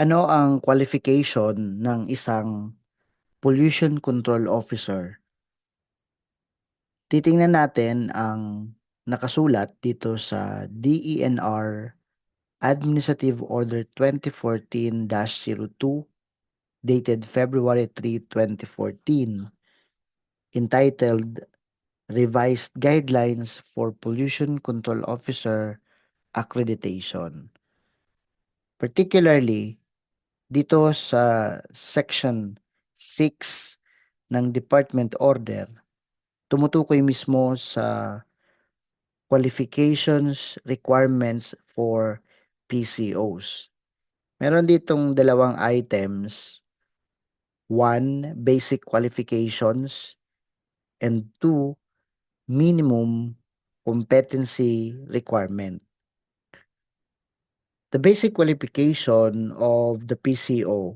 Ano ang qualification ng isang pollution control officer? Titingnan natin ang nakasulat dito sa DENR Administrative Order 2014-02 dated February 3, 2014, entitled Revised Guidelines for Pollution Control Officer Accreditation. Particularly, dito sa Section 6 ng Department Order, tumutukoy mismo sa qualifications requirements for PCOs. Meron ditong dalawang items. One, basic qualifications, and two, minimum competency requirement. The basic qualification of the PCO,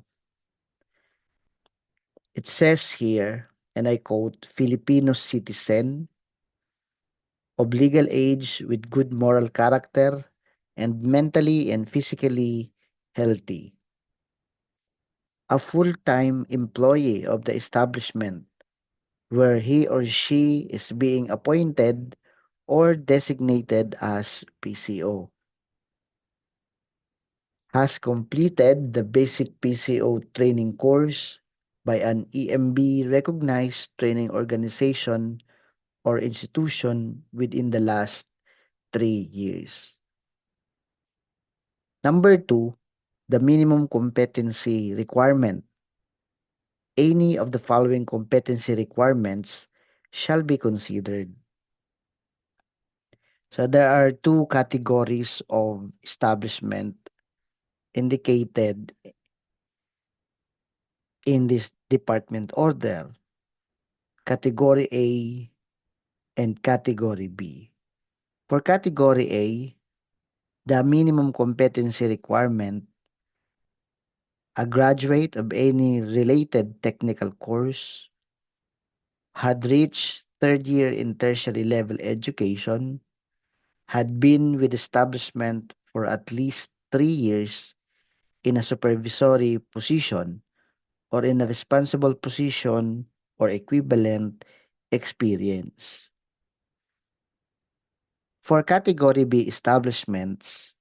it says here, and I quote, Filipino citizen of legal age with good moral character and mentally and physically healthy. A full-time employee of the establishment where he or she is being appointed or designated as PCO. Has completed the basic PCO training course by an EMB recognized training organization or institution within the last 3 years. Number two, the minimum competency requirement. Any of the following competency requirements shall be considered. So there are two categories of establishment indicated in this department order. Category A and Category B. For Category A, the minimum competency requirement, a graduate of any related technical course, had reached third year in tertiary level education, had been with establishment for at least 3 years in a supervisory position or in a responsible position or equivalent experience. For Category B establishments,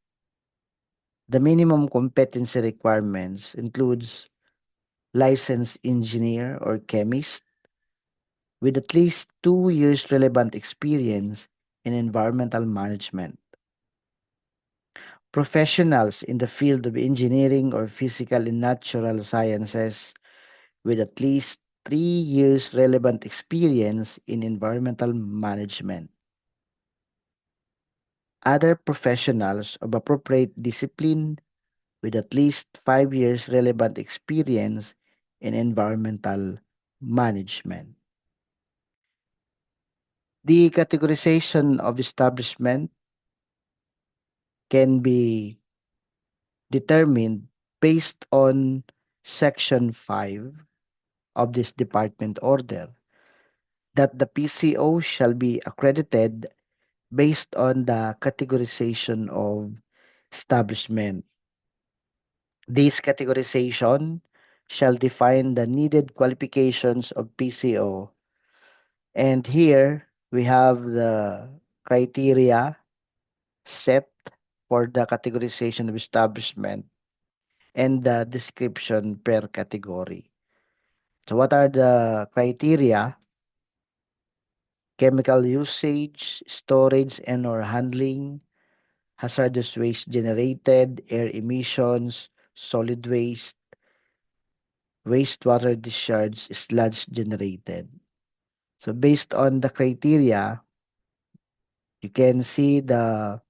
the minimum competency requirements includes licensed engineer or chemist with at least 2 years relevant experience in environmental management. Professionals in the field of engineering or physical and natural sciences with at least 3 years relevant experience in environmental management. Other professionals of appropriate discipline with at least 5 years relevant experience in environmental management. The categorization of establishment can be determined based on Section 5 of this department order, that the PCO shall be accredited based on the categorization of establishment. This categorization shall define the needed qualifications of PCO. And here we have the criteria set for the categorization of establishment and the description per category. So what are the criteria? Chemical usage, storage and or handling, hazardous waste generated, air emissions, solid waste, wastewater discharge, sludge generated. So based on the criteria, you can see the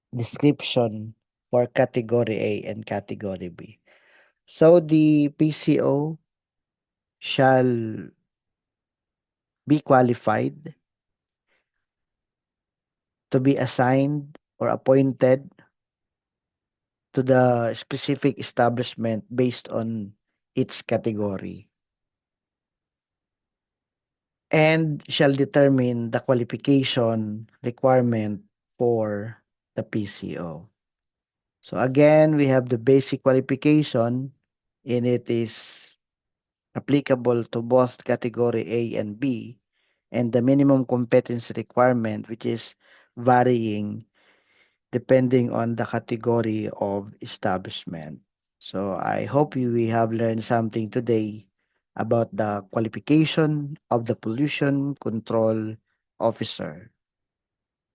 description for category A and category B. So the PCO shall be qualified to be assigned or appointed to the specific establishment based on its category and shall determine the qualification requirement for the PCO. So again, we have the basic qualification, and it is applicable to both category A and B, and the minimum competency requirement, which is varying depending on the category of establishment. So I hope we have learned something today about the qualification of the pollution control officer.